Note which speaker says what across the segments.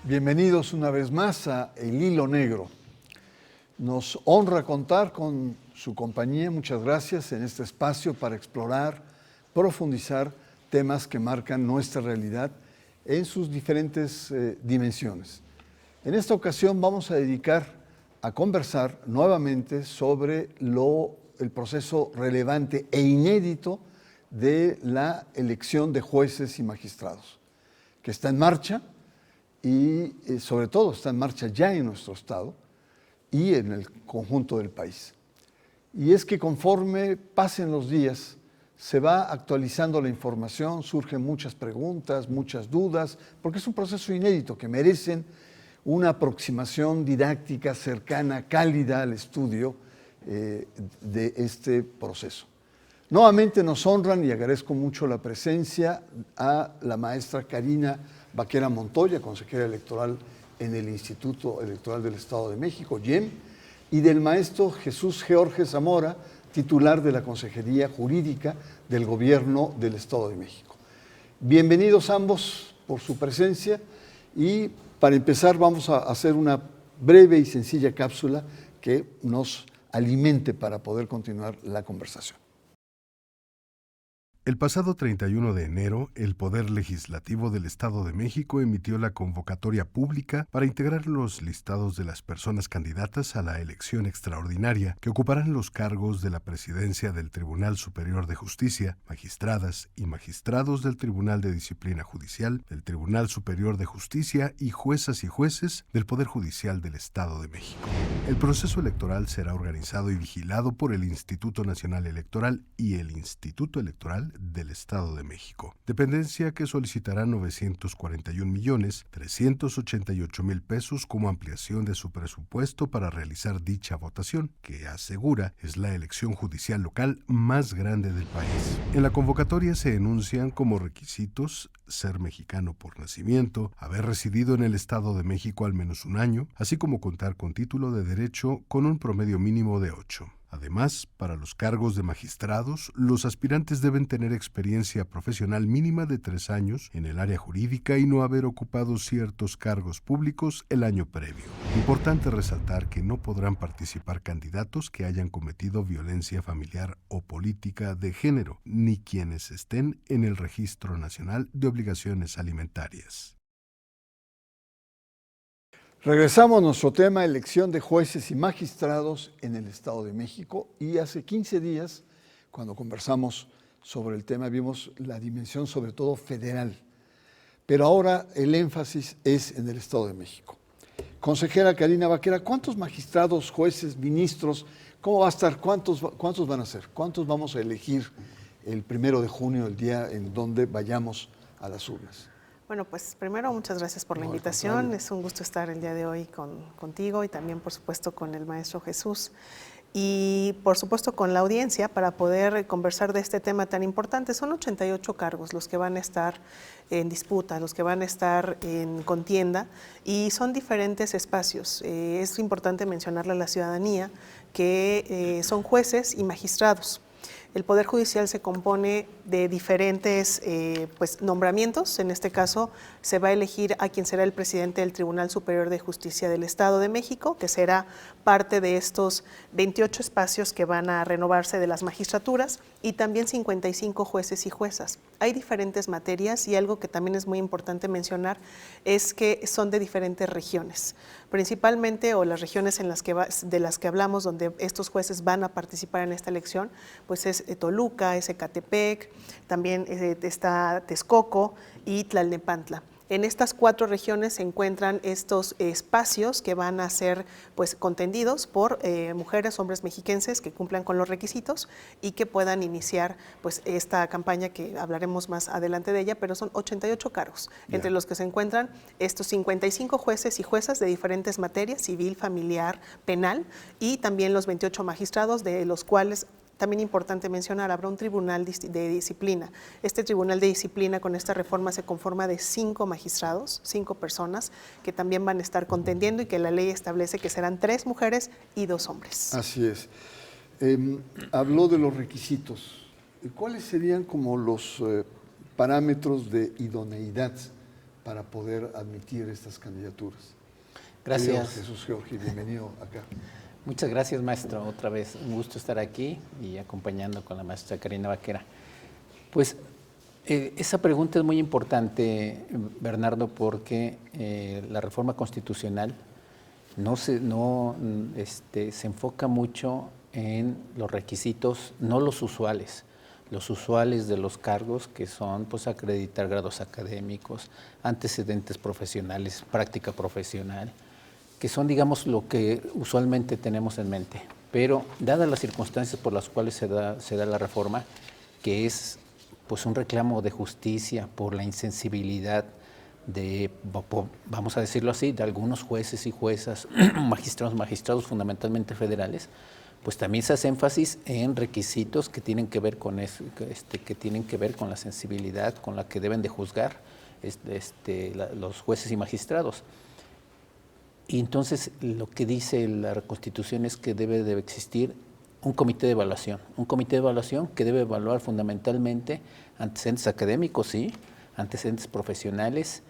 Speaker 1: Bienvenidos una vez más a El Hilo Negro. Nos honra contar con su compañía, muchas gracias, en este espacio para explorar, profundizar temas que marcan nuestra realidad en sus diferentes dimensiones. En esta ocasión vamos a dedicar a conversar nuevamente sobre el proceso relevante e inédito de la elección de jueces y magistrados, que está en marcha y sobre todo está en marcha ya en nuestro estado y en el conjunto del país. Y es que conforme pasen los días, se va actualizando la información, surgen muchas preguntas, muchas dudas, porque es un proceso inédito que merecen una aproximación didáctica, cercana, cálida al estudio de este proceso. Nuevamente nos honran y agradezco mucho la presencia a la maestra Karina Baquera Montoya, consejera electoral en el Instituto Electoral del Estado de México, IEM, y del maestro Jesús George Zamora, titular de la Consejería Jurídica del Gobierno del Estado de México. Bienvenidos ambos por su presencia y para empezar vamos a hacer una breve y sencilla cápsula que nos alimente para poder continuar la conversación.
Speaker 2: El pasado 31 de enero, el Poder Legislativo del Estado de México emitió la convocatoria pública para integrar los listados de las personas candidatas a la elección extraordinaria que ocuparán los cargos de la presidencia del Tribunal Superior de Justicia, magistradas y magistrados del Tribunal de Disciplina Judicial, del Tribunal Superior de Justicia y juezas y jueces del Poder Judicial del Estado de México. El proceso electoral será organizado y vigilado por el Instituto Nacional Electoral y el Instituto Electoral del Estado de México, dependencia que solicitará 941,388,000 pesos como ampliación de su presupuesto para realizar dicha votación, que asegura es la elección judicial local más grande del país. En la convocatoria se enuncian como requisitos ser mexicano por nacimiento, haber residido en el Estado de México al menos un año, así como contar con título de derecho con un promedio mínimo de 8. Además, para los cargos de magistrados, los aspirantes deben tener experiencia profesional mínima de 3 años en el área jurídica y no haber ocupado ciertos cargos públicos el año previo. Importante resaltar que no podrán participar candidatos que hayan cometido violencia familiar o política de género, ni quienes estén en el Registro Nacional de Obligaciones Alimentarias.
Speaker 1: Regresamos a nuestro tema, elección de jueces y magistrados en el Estado de México, y hace 15 días, cuando conversamos sobre el tema, vimos la dimensión sobre todo federal, pero ahora el énfasis es en el Estado de México. Consejera Karina Baquera, ¿cuántos magistrados, jueces, ministros, cómo va a estar, cuántos van a ser, cuántos vamos a elegir el 1 de junio, el día en donde vayamos a las urnas?
Speaker 3: Bueno, pues primero muchas gracias por la invitación. Es un gusto estar el día de hoy contigo y también, por supuesto, con el maestro Jesús. Y, por supuesto, con la audiencia para poder conversar de este tema tan importante. Son 88 cargos los que van a estar en disputa, los que van a estar en contienda y son diferentes espacios. Es importante mencionarle a la ciudadanía que son jueces y magistrados. El Poder Judicial se compone de diferentes nombramientos. En este caso, se va a elegir a quien será el presidente del Tribunal Superior de Justicia del Estado de México, que será parte de estos 28 espacios que van a renovarse de las magistraturas, y también 55 jueces y juezas. Hay diferentes materias y algo que también es muy importante mencionar es que son de diferentes regiones. Principalmente, o las regiones de las que hablamos, donde estos jueces van a participar en esta elección, pues es Toluca, es Ecatepec, también está Texcoco y Tlalnepantla. En estas 4 regiones se encuentran estos espacios que van a ser contendidos por mujeres, hombres mexiquenses que cumplan con los requisitos y que puedan iniciar esta campaña que hablaremos más adelante de ella, pero son 88 cargos, entre los que se encuentran estos 55 jueces y juezas de diferentes materias, civil, familiar, penal, y también los 28 magistrados, de los cuales también importante mencionar, habrá un tribunal de disciplina. Este tribunal de disciplina con esta reforma se conforma de 5 magistrados, 5 personas que también van a estar contendiendo y que la ley establece que serán 3 mujeres y 2 hombres.
Speaker 1: Así es. Habló de los requisitos. ¿Cuáles serían como los parámetros de idoneidad para poder admitir estas candidaturas?
Speaker 4: Gracias.
Speaker 1: Jesús Georgi, bienvenido acá.
Speaker 4: Muchas gracias, maestro. Otra vez, un gusto estar aquí y acompañando con la maestra Karina Vaquera. Pues esa pregunta es muy importante, Bernardo, porque la reforma constitucional se enfoca mucho en los requisitos, no los usuales de los cargos, que son pues acreditar grados académicos, antecedentes profesionales, práctica profesional, que son, digamos, lo que usualmente tenemos en mente. Pero dadas las circunstancias por las cuales se da la reforma, que es pues un reclamo de justicia por la insensibilidad de, vamos a decirlo así, de algunos jueces y juezas, magistrados fundamentalmente federales, pues también se hace énfasis en requisitos que tienen que ver con eso, que tienen que ver con la sensibilidad con la que deben de juzgar los jueces y magistrados. Y entonces lo que dice la Constitución es que debe de existir un comité de evaluación que debe evaluar fundamentalmente antecedentes académicos, sí, antecedentes profesionales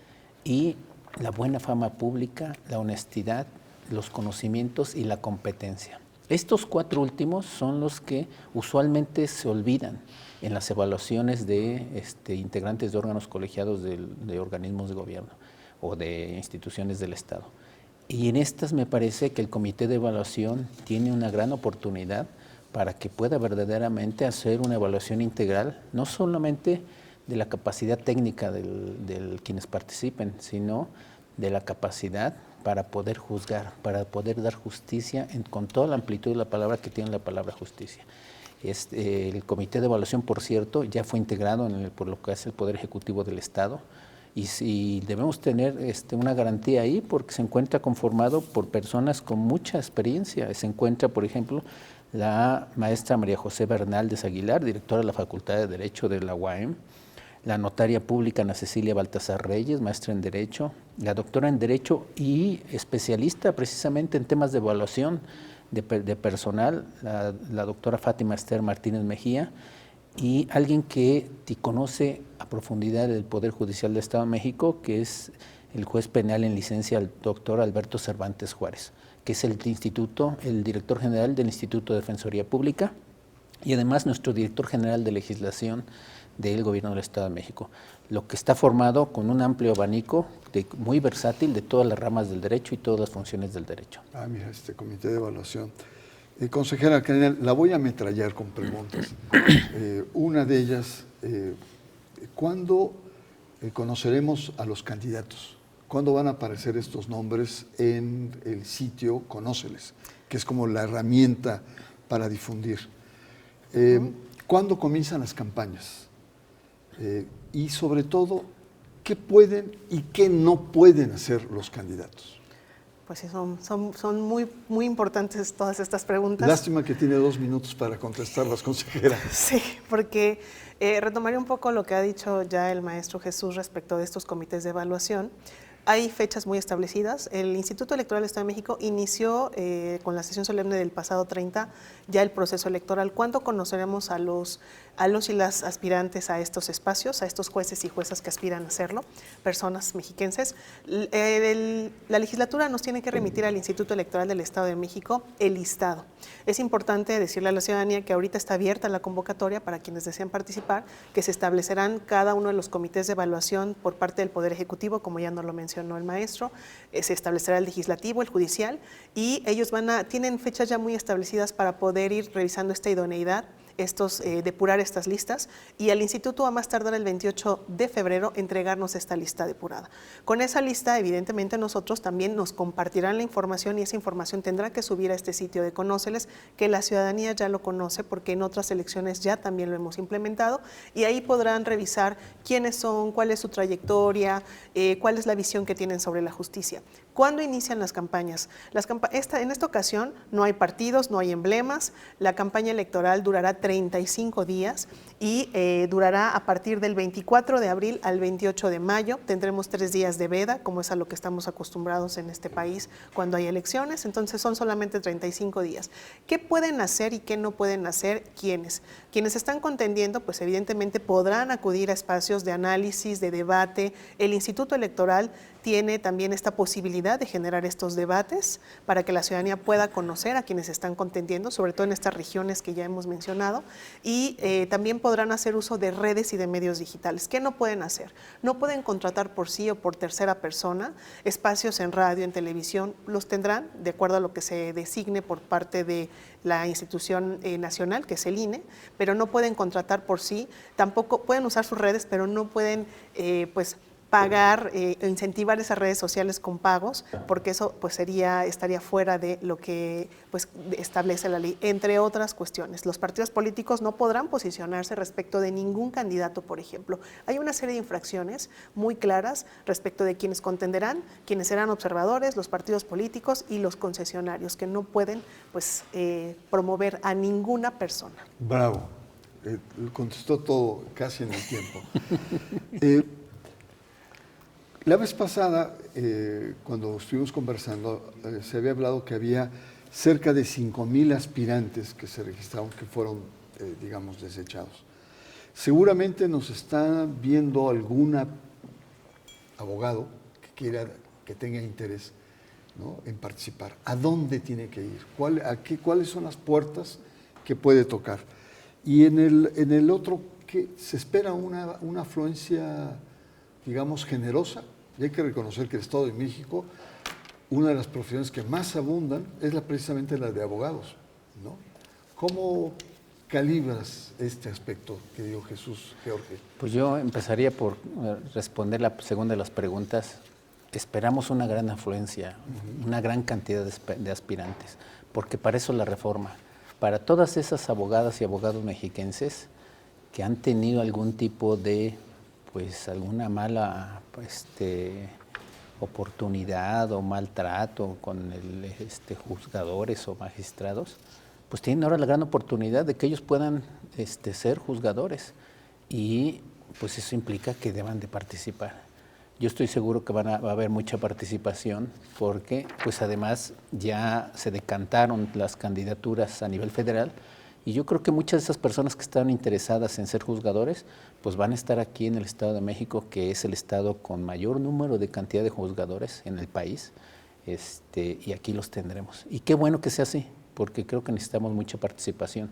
Speaker 4: y la buena fama pública, la honestidad, los conocimientos y la competencia. Estos 4 últimos son los que usualmente se olvidan en las evaluaciones de integrantes de órganos colegiados de organismos de gobierno o de instituciones del Estado. Y en estas me parece que el comité de evaluación tiene una gran oportunidad para que pueda verdaderamente hacer una evaluación integral, no solamente de la capacidad técnica de quienes participen, sino de la capacidad para poder juzgar, para poder dar justicia con toda la amplitud de la palabra que tiene la palabra justicia. El comité de evaluación, por cierto, ya fue integrado por lo que es el Poder Ejecutivo del Estado, y debemos tener una garantía ahí porque se encuentra conformado por personas con mucha experiencia. Se encuentra, por ejemplo, la maestra María José Bernaldez Aguilar, directora de la Facultad de Derecho de la UAM, la notaria pública Ana Cecilia Baltasar Reyes, maestra en Derecho, la doctora en Derecho y especialista precisamente en temas de evaluación de personal, la doctora Fátima Esther Martínez Mejía, y alguien que te a profundidad del Poder Judicial del Estado de México, que es el juez penal en licencia, el doctor Alberto Cervantes Juárez, que es el director general del Instituto de Defensoría Pública y además nuestro director general de legislación del Gobierno del Estado de México, lo que está formado con un amplio abanico muy versátil de todas las ramas del derecho y todas las funciones del derecho.
Speaker 1: Mira, este comité de evaluación. Consejera Karina, la voy a ametrallar con preguntas. Una de ellas, ¿cuándo conoceremos a los candidatos? ¿Cuándo van a aparecer estos nombres en el sitio Conóceles, que es como la herramienta para difundir? ¿Cuándo comienzan las campañas? Y sobre todo, ¿qué pueden y qué no pueden hacer los candidatos?
Speaker 3: Pues sí, son muy importantes todas estas preguntas.
Speaker 1: Lástima que tiene 2 minutos para contestarlas, consejera.
Speaker 3: Sí, porque retomaré un poco lo que ha dicho ya el maestro Jesús respecto de estos comités de evaluación. Hay fechas muy establecidas. El Instituto Electoral del Estado de México inició con la sesión solemne del pasado 30 ya el proceso electoral. ¿Cuándo conoceremos a los y las aspirantes a estos espacios, a estos jueces y juezas que aspiran a hacerlo, personas mexiquenses? La legislatura nos tiene que remitir al Instituto Electoral del Estado de México el listado. Es importante decirle a la ciudadanía que ahorita está abierta la convocatoria para quienes desean participar, que se establecerán cada uno de los comités de evaluación por parte del Poder Ejecutivo, como ya nos lo mencionó el maestro, se establecerá el legislativo, el judicial, y ellos tienen fechas ya muy establecidas para poder ir revisando esta idoneidad, depurar estas listas, y al instituto a más tardar el 28 de febrero entregarnos esta lista depurada. Con esa lista, evidentemente, nosotros también nos compartirán la información, y esa información tendrá que subir a este sitio de Conóceles, que la ciudadanía ya lo conoce porque en otras elecciones ya también lo hemos implementado, y ahí podrán revisar quiénes son, cuál es su trayectoria, cuál es la visión que tienen sobre la justicia. ¿Cuándo inician las campañas? En esta ocasión no hay partidos, no hay emblemas, la campaña electoral durará 35 días y durará a partir del 24 de abril al 28 de mayo. Tendremos 3 días de veda, como es a lo que estamos acostumbrados en este país cuando hay elecciones, entonces son solamente 35 días. ¿Qué pueden hacer y qué no pueden hacer? ¿Quiénes? Quienes están contendiendo, pues evidentemente podrán acudir a espacios de análisis, de debate. El Instituto Electoral tiene también esta posibilidad de generar estos debates para que la ciudadanía pueda conocer a quienes están contendiendo, sobre todo en estas regiones que ya hemos mencionado, y también podrán hacer uso de redes y de medios digitales. ¿Qué no pueden hacer? No pueden contratar por sí o por tercera persona espacios en radio, en televisión, los tendrán de acuerdo a lo que se designe por parte de la institución nacional, que es el INE, pero no pueden contratar por sí, tampoco pueden usar sus redes, pero no pueden pagar, incentivar esas redes sociales con pagos, porque eso pues estaría fuera de lo que pues establece la ley, entre otras cuestiones. Los partidos políticos no podrán posicionarse respecto de ningún candidato, por ejemplo. Hay una serie de infracciones muy claras respecto de quienes contenderán, quienes serán observadores, los partidos políticos y los concesionarios, que no pueden pues promover a ninguna persona.
Speaker 1: Bravo, contestó todo casi en el tiempo. La vez pasada, cuando estuvimos conversando, se había hablado que había cerca de 5,000 aspirantes que se registraron, que fueron, digamos, desechados. Seguramente nos está viendo algún abogado que tenga interés, ¿no?, en participar. ¿A dónde tiene que ir? ¿Cuáles son las puertas que puede tocar? Y en el otro, ¿qué? ¿Se espera una afluencia, digamos, generosa? Y hay que reconocer que el Estado de México, una de las profesiones que más abundan es precisamente la de abogados, ¿no? ¿Cómo calibras este aspecto que dio Jesús, Jorge?
Speaker 4: Pues yo empezaría por responder la segunda de las preguntas. Esperamos una gran afluencia, una gran cantidad de aspirantes, porque para eso la reforma. Para todas esas abogadas y abogados mexiquenses que han tenido algún tipo de alguna mala oportunidad o maltrato con juzgadores o magistrados, pues tienen ahora la gran oportunidad de que ellos puedan ser juzgadores, y pues eso implica que deban de participar. Yo estoy seguro que va a haber mucha participación, porque pues además ya se decantaron las candidaturas a nivel federal, y yo creo que muchas de esas personas que están interesadas en ser juzgadores, pues van a estar aquí en el Estado de México, que es el estado con mayor número de cantidad de juzgadores en el país, y aquí los tendremos. Y qué bueno que sea así, porque creo que necesitamos mucha participación.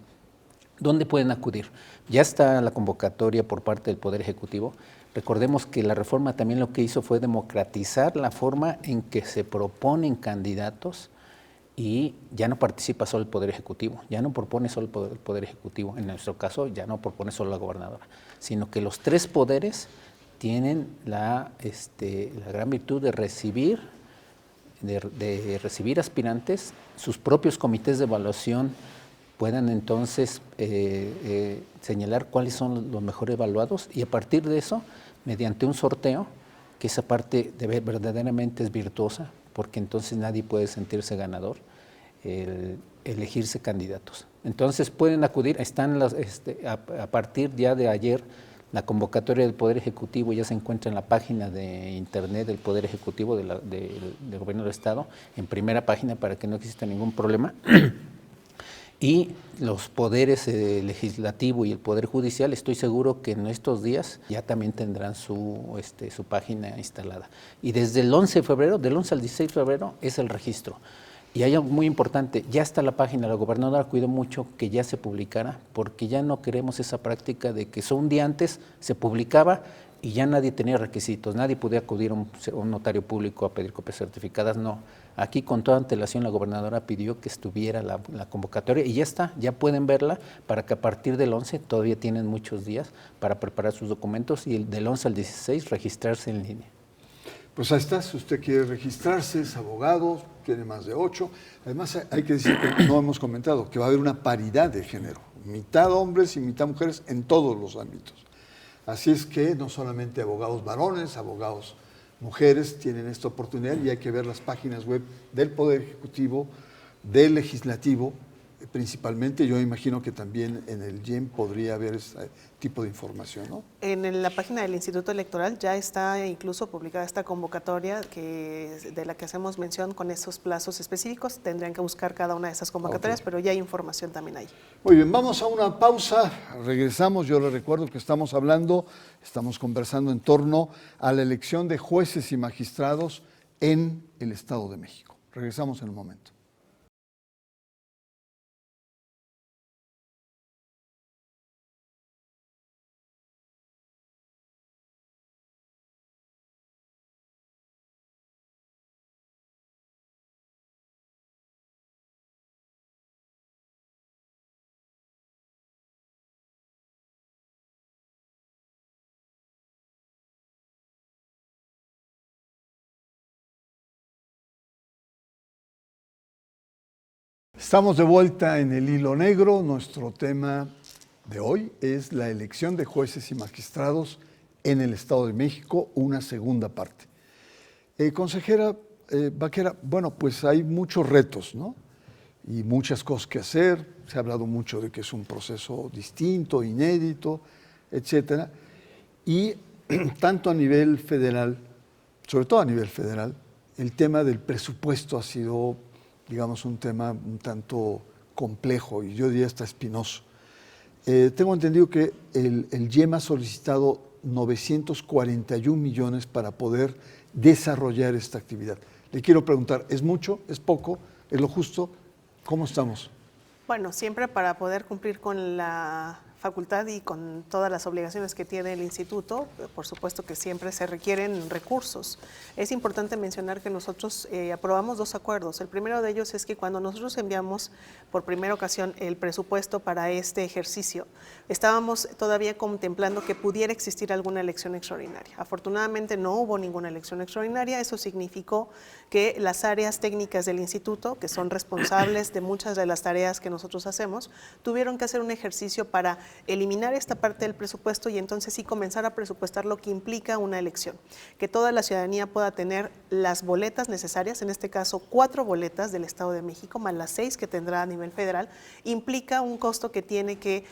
Speaker 4: ¿Dónde pueden acudir? Ya está la convocatoria por parte del Poder Ejecutivo. Recordemos que la reforma también lo que hizo fue democratizar la forma en que se proponen candidatos, y ya no participa solo el Poder Ejecutivo, ya no propone solo el Poder Ejecutivo, en nuestro caso ya no propone solo la gobernadora, sino que los 3 poderes tienen la gran virtud de recibir aspirantes. Sus propios comités de evaluación puedan entonces señalar cuáles son los mejor evaluados, y a partir de eso, mediante un sorteo, que esa parte verdaderamente es virtuosa, porque entonces nadie puede sentirse ganador, elegirse candidatos. Entonces pueden acudir, están a partir ya de ayer, la convocatoria del Poder Ejecutivo ya se encuentra en la página de internet del Poder Ejecutivo del Gobierno del Estado, en primera página, para que no exista ningún problema. Y los poderes legislativo y el Poder Judicial, estoy seguro que en estos días ya también tendrán su página instalada. Y desde el 11 de febrero, del 11 al 16 de febrero, es el registro. Y hay algo muy importante, ya está la página. La gobernadora cuidó mucho que ya se publicara, porque ya no queremos esa práctica de que un día antes se publicaba y ya nadie tenía requisitos, nadie podía acudir a un notario público a pedir copias certificadas, no. Aquí con toda antelación la gobernadora pidió que estuviera la convocatoria, y ya está, ya pueden verla, para que a partir del 11 todavía tienen muchos días para preparar sus documentos, y del 11 al 16 registrarse en línea.
Speaker 1: Pues ahí está, si usted quiere registrarse, es abogado, tiene más de 8. Además hay que decir que no hemos comentado que va a haber una paridad de género, mitad hombres y mitad mujeres en todos los ámbitos. Así es que no solamente abogados varones, abogados mujeres tienen esta oportunidad, y hay que ver las páginas web del Poder Ejecutivo, del Legislativo principalmente. Yo imagino que también en el IEM podría haber ese tipo de información, ¿no?
Speaker 3: En la página del Instituto Electoral ya está incluso publicada esta convocatoria de la que hacemos mención con esos plazos específicos. Tendrían que buscar cada una de esas convocatorias, pero ya hay información también ahí.
Speaker 1: Muy bien, vamos a una pausa, regresamos. Yo les recuerdo que estamos conversando en torno a la elección de jueces y magistrados en el Estado de México. Regresamos en un momento. Estamos de vuelta en el hilo negro. Nuestro tema de hoy es la elección de jueces y magistrados en el Estado de México, una segunda parte. Consejera Baquera, bueno, pues hay muchos retos, ¿no? Y muchas cosas que hacer. Se ha hablado mucho de que es un proceso distinto, inédito, etcétera. Y tanto a nivel federal, sobre todo a nivel federal, el tema del presupuesto ha sido, digamos, un tema un tanto complejo y yo diría hasta espinoso. Tengo entendido que el IEM ha solicitado 941 millones para poder desarrollar esta actividad. Le quiero preguntar, ¿es mucho? ¿Es poco? ¿Es lo justo? ¿Cómo estamos?
Speaker 3: Bueno, siempre para poder cumplir con la facultad y con todas las obligaciones que tiene el instituto, por supuesto que siempre se requieren recursos. Es importante mencionar que nosotros aprobamos 2 acuerdos. El primero de ellos es que cuando nosotros enviamos por primera ocasión el presupuesto para este ejercicio, estábamos todavía contemplando que pudiera existir alguna elección extraordinaria. Afortunadamente no hubo ninguna elección extraordinaria. Eso significó que las áreas técnicas del instituto, que son responsables de muchas de las tareas que nosotros hacemos, tuvieron que hacer un ejercicio para eliminar esta parte del presupuesto y entonces sí comenzar a presupuestar lo que implica una elección. Que toda la ciudadanía pueda tener las boletas necesarias, en este caso 4 boletas del Estado de México, más las 6 que tendrá a nivel federal, implica un costo que tiene que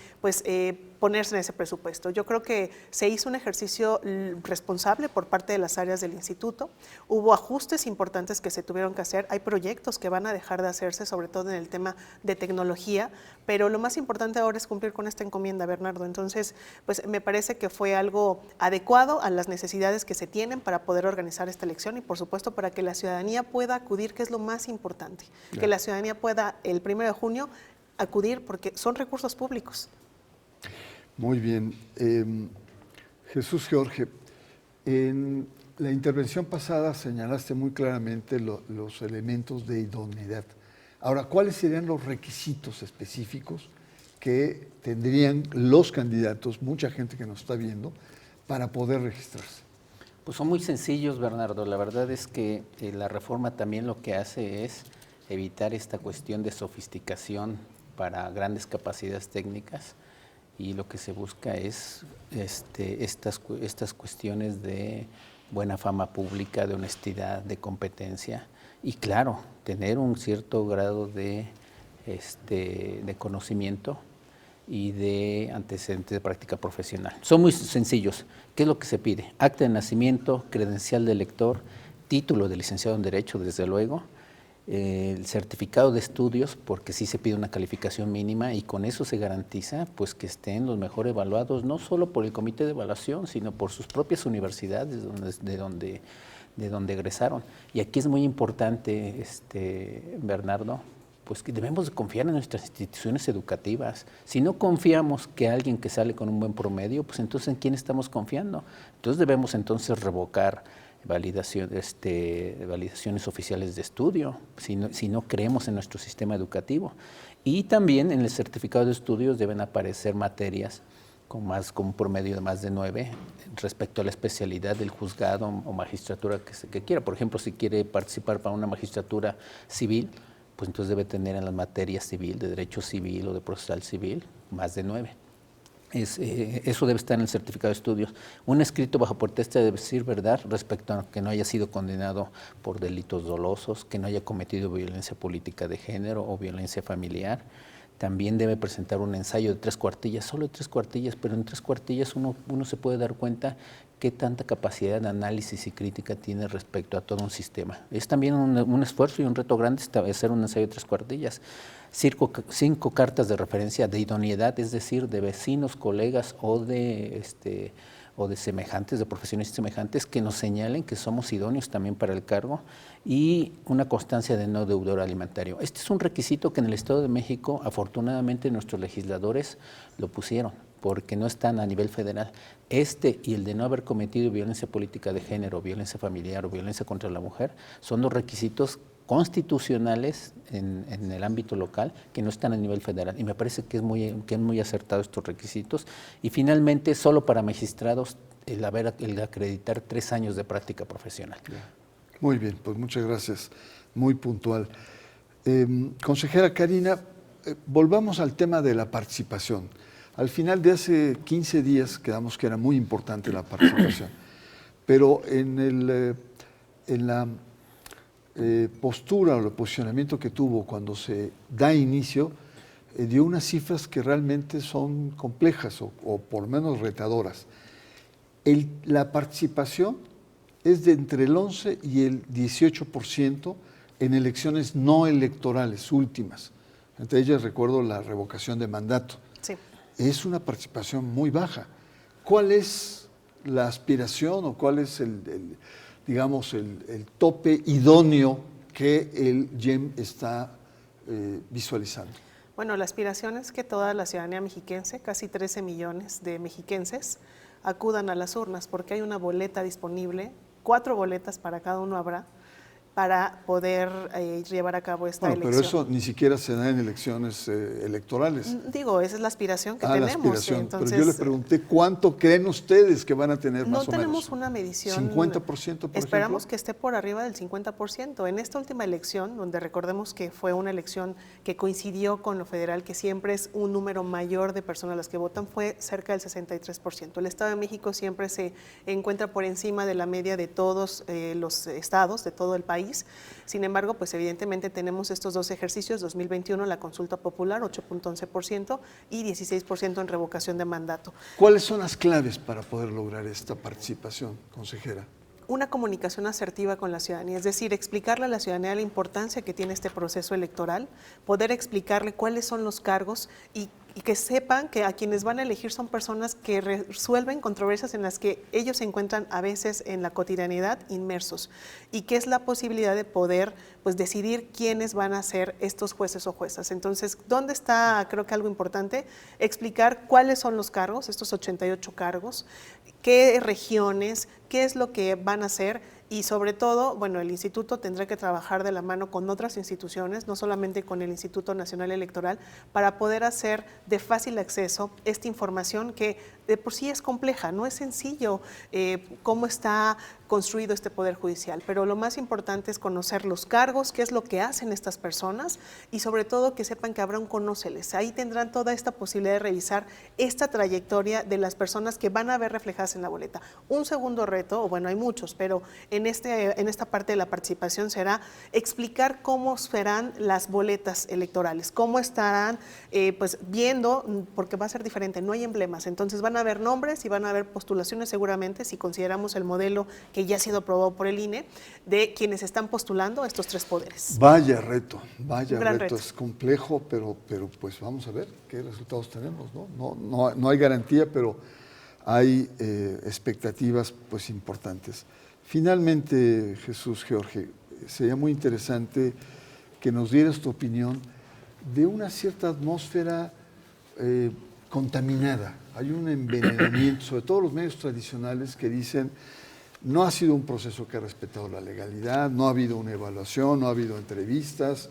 Speaker 3: ponerse en ese presupuesto. Yo creo que se hizo un ejercicio responsable por parte de las áreas del instituto. Hubo ajustes importantes que se tuvieron que hacer. Hay proyectos que van a dejar de hacerse, sobre todo en el tema de tecnología, pero lo más importante ahora es cumplir con esta encomienda, Bernardo. Entonces, pues me parece que fue algo adecuado a las necesidades que se tienen para poder organizar esta elección y, por supuesto, para que la ciudadanía pueda acudir, que es lo más importante. Que la ciudadanía pueda, el 1 de junio, acudir porque son recursos públicos.
Speaker 1: Muy bien. Jesús Jorge, en la intervención pasada señalaste muy claramente los elementos de idoneidad. Ahora, ¿cuáles serían los requisitos específicos que tendrían los candidatos, mucha gente que nos está viendo, para poder registrarse?
Speaker 4: Pues son muy sencillos, Bernardo. La verdad es que la reforma también lo que hace es evitar esta cuestión de sofisticación para grandes capacidades técnicas, y lo que se busca es estas cuestiones de buena fama pública, de honestidad, de competencia y, claro, tener un cierto grado de conocimiento y de antecedentes de práctica profesional. Son muy sencillos. ¿Qué es lo que se pide? Acta de nacimiento, credencial de lector, título de licenciado en Derecho, desde luego, el certificado de estudios, porque sí se pide una calificación mínima y con eso se garantiza pues que estén los mejor evaluados, no solo por el comité de evaluación, sino por sus propias universidades de donde egresaron. Y aquí es muy importante, Bernardo, pues que debemos de confiar en nuestras instituciones educativas. Si no confiamos que alguien que sale con un buen promedio, pues entonces ¿en quién estamos confiando? Entonces debemos entonces revocar validaciones oficiales de estudio, si no creemos en nuestro sistema educativo. Y también en el certificado de estudios deben aparecer materias con un promedio de más de 9 respecto a la especialidad del juzgado o magistratura que quiera. Por ejemplo, si quiere participar para una magistratura civil, pues entonces debe tener en las materias civil, de derecho civil o de procesal civil, más de 9. Eso debe estar en el certificado de estudios. Un escrito bajo protesta debe decir verdad respecto a que no haya sido condenado por delitos dolosos, que no haya cometido violencia política de género o violencia familiar. también debe presentar un ensayo de 3 cuartillas, solo de 3 cuartillas, pero en 3 cuartillas uno se puede dar cuenta qué tanta capacidad de análisis y crítica tiene respecto a todo un sistema. Es también un esfuerzo y un reto grande establecer un ensayo de 3 cuartillas. 5 cartas de referencia de idoneidad, es decir, de vecinos, colegas o de semejantes, de profesionistas semejantes que nos señalen que somos idóneos también para el cargo, y una constancia de no deudor alimentario. Este es un requisito que en el Estado de México, afortunadamente, nuestros legisladores lo pusieron, porque no están a nivel federal. Este y el de no haber cometido violencia política de género, violencia familiar o violencia contra la mujer son los requisitos constitucionales en el ámbito local que no están a nivel federal, y me parece que es muy acertado estos requisitos. Y finalmente, solo para magistrados el acreditar 3 años de práctica profesional.
Speaker 1: Muy bien, pues muchas gracias, muy puntual. Consejera Karina, volvamos al tema de la participación. Al final de hace 15 días quedamos que era muy importante la participación, pero en la postura o el posicionamiento que tuvo cuando se da inicio, dio unas cifras que realmente son complejas o por lo menos retadoras. La participación es de entre el 11 y el 18% en elecciones no electorales últimas. Entre ellas recuerdo la revocación de mandato.
Speaker 3: Sí.
Speaker 1: Es una participación muy baja. ¿Cuál es la aspiración o cuál es digamos, el tope idóneo que el YEM está visualizando?
Speaker 3: Bueno, la aspiración es que toda la ciudadanía mexiquense, casi 13 millones de mexiquenses, acudan a las urnas, porque hay una boleta disponible, 4 boletas para cada uno habrá, para poder llevar a cabo esta elección.
Speaker 1: Pero eso ni siquiera se da en elecciones electorales.
Speaker 3: Digo, esa es la aspiración que tenemos.
Speaker 1: La aspiración.
Speaker 3: Entonces,
Speaker 1: pero yo le pregunté, ¿cuánto creen ustedes que van a tener más o menos?
Speaker 3: No tenemos una medición.
Speaker 1: ¿50%, por
Speaker 3: Esperamos
Speaker 1: ejemplo?
Speaker 3: que esté por arriba del 50%. En esta última elección, donde recordemos que fue una elección que coincidió con lo federal, que siempre es un número mayor de personas las que votan, fue cerca del 63%. El Estado de México siempre se encuentra por encima de la media de todos los estados, de todo el país. Sin embargo, pues evidentemente tenemos estos 2 ejercicios, 2021 la consulta popular, 8.11% y 16% en revocación de mandato.
Speaker 1: ¿Cuáles son las claves para poder lograr esta participación, consejera?
Speaker 3: Una comunicación asertiva con la ciudadanía, es decir, explicarle a la ciudadanía la importancia que tiene este proceso electoral, poder explicarle cuáles son los cargos y que sepan que a quienes van a elegir son personas que resuelven controversias en las que ellos se encuentran a veces en la cotidianidad inmersos, y que es la posibilidad de poder pues decidir quiénes van a ser estos jueces o juezas. Entonces, ¿dónde está, creo que algo importante? Explicar cuáles son los cargos, estos 88 cargos, qué regiones, qué es lo que van a hacer. Y sobre todo, bueno, el instituto tendrá que trabajar de la mano con otras instituciones, no solamente con el Instituto Nacional Electoral, para poder hacer de fácil acceso esta información que de por sí es compleja, no es sencillo cómo está construido este Poder Judicial, pero lo más importante es conocer los cargos, qué es lo que hacen estas personas y sobre todo que sepan que habrá un conóceles. Ahí tendrán toda esta posibilidad de revisar esta trayectoria de las personas que van a ver reflejadas en la boleta. Un segundo reto, o bueno, hay muchos, pero en esta parte de la participación será explicar cómo serán las boletas electorales, cómo estarán pues viendo, porque va a ser diferente, no hay emblemas, entonces van a haber nombres y van a haber postulaciones seguramente, si consideramos el modelo que ya ha sido aprobado por el INE, de quienes están postulando estos 3 poderes.
Speaker 1: Vaya reto,
Speaker 3: reto.
Speaker 1: Es complejo, pero pues vamos a ver qué resultados tenemos, ¿no? No hay garantía, pero hay expectativas pues importantes. Finalmente, Jesús Jorge, sería muy interesante que nos dieras tu opinión de una cierta atmósfera contaminada. Hay un envenenamiento, sobre todo los medios tradicionales, que dicen no ha sido un proceso que ha respetado la legalidad, no ha habido una evaluación, no ha habido entrevistas,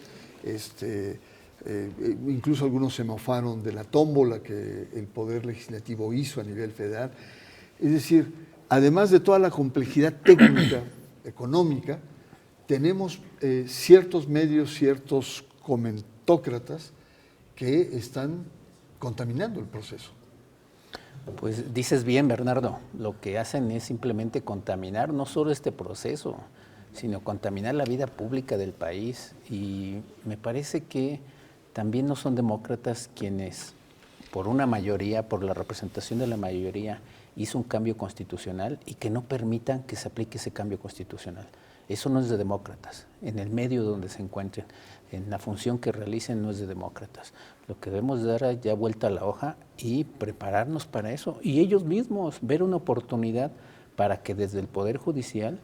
Speaker 1: incluso algunos se mofaron de la tómbola que el Poder Legislativo hizo a nivel federal. Es decir, además de toda la complejidad técnica, económica, tenemos ciertos medios, ciertos comentócratas que están contaminando el proceso.
Speaker 4: Pues dices bien, Bernardo, lo que hacen es simplemente contaminar no solo este proceso, sino contaminar la vida pública del país. Y me parece que también no son demócratas quienes, por una mayoría, por la representación de la mayoría, hizo un cambio constitucional y que no permitan que se aplique ese cambio constitucional. Eso no es de demócratas. En el medio donde se encuentren, en la función que realicen, no es de demócratas. Lo que debemos dar ya vuelta a la hoja y prepararnos para eso. Y ellos mismos, ver una oportunidad para que desde el Poder Judicial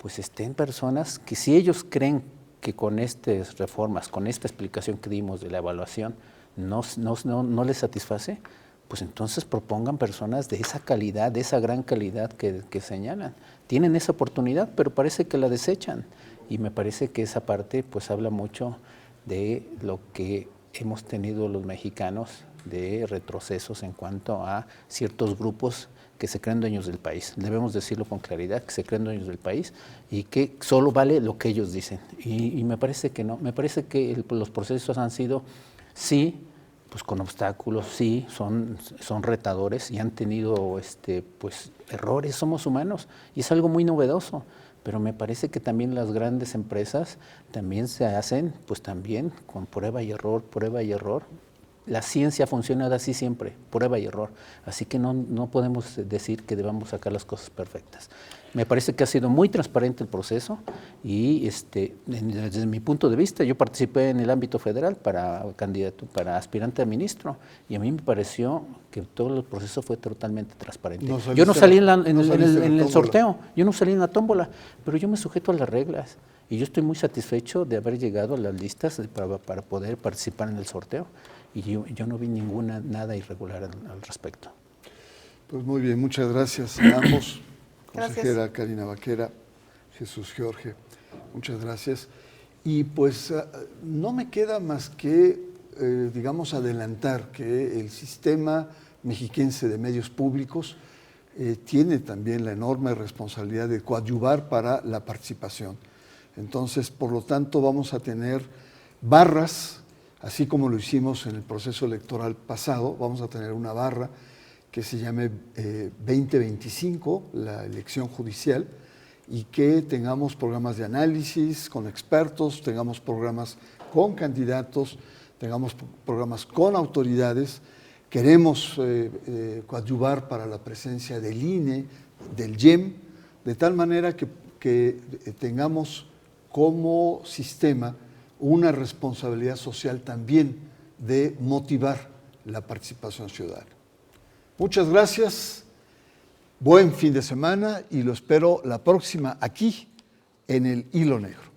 Speaker 4: pues estén personas que, si ellos creen que con estas reformas, con esta explicación que dimos de la evaluación, no les satisface, pues entonces propongan personas de esa calidad, de esa gran calidad que señalan. Tienen esa oportunidad, pero parece que la desechan. Y me parece que esa parte pues habla mucho de lo que hemos tenido los mexicanos, de retrocesos en cuanto a ciertos grupos que se creen dueños del país. Debemos decirlo con claridad, que se creen dueños del país y que solo vale lo que ellos dicen. Y me parece que no. Me parece que los procesos han sido, sí, pues con obstáculos, sí, son retadores y han tenido pues errores, somos humanos y es algo muy novedoso, pero me parece que también las grandes empresas también se hacen pues también con prueba y error, prueba y error. La ciencia ha funcionado así siempre, prueba y error, así que no podemos decir que debamos sacar las cosas perfectas. Me parece que ha sido muy transparente el proceso y desde mi punto de vista, yo participé en el ámbito federal para aspirante a ministro y a mí me pareció que todo el proceso fue totalmente transparente. Yo no salí en el sorteo, yo no salí en la tómbola, pero yo me sujeto a las reglas y yo estoy muy satisfecho de haber llegado a las listas para poder participar en el sorteo y yo no vi nada irregular al respecto.
Speaker 1: Pues muy bien, muchas gracias a ambos. Consejera
Speaker 3: Gracias.
Speaker 1: Karina Vaquera, Jesús George, muchas gracias. Y pues no me queda más que, digamos, adelantar que el sistema mexiquense de medios públicos tiene también la enorme responsabilidad de coadyuvar para la participación. Entonces, por lo tanto, vamos a tener barras, así como lo hicimos en el proceso electoral pasado, vamos a tener una barra que se llame 2025, la elección judicial, y que tengamos programas de análisis con expertos, tengamos programas con candidatos, tengamos programas con autoridades. Queremos coadyuvar para la presencia del INE, del IEM, de tal manera que tengamos como sistema una responsabilidad social también de motivar la participación ciudadana. Muchas gracias, buen fin de semana y lo espero la próxima aquí en el Hilo Negro.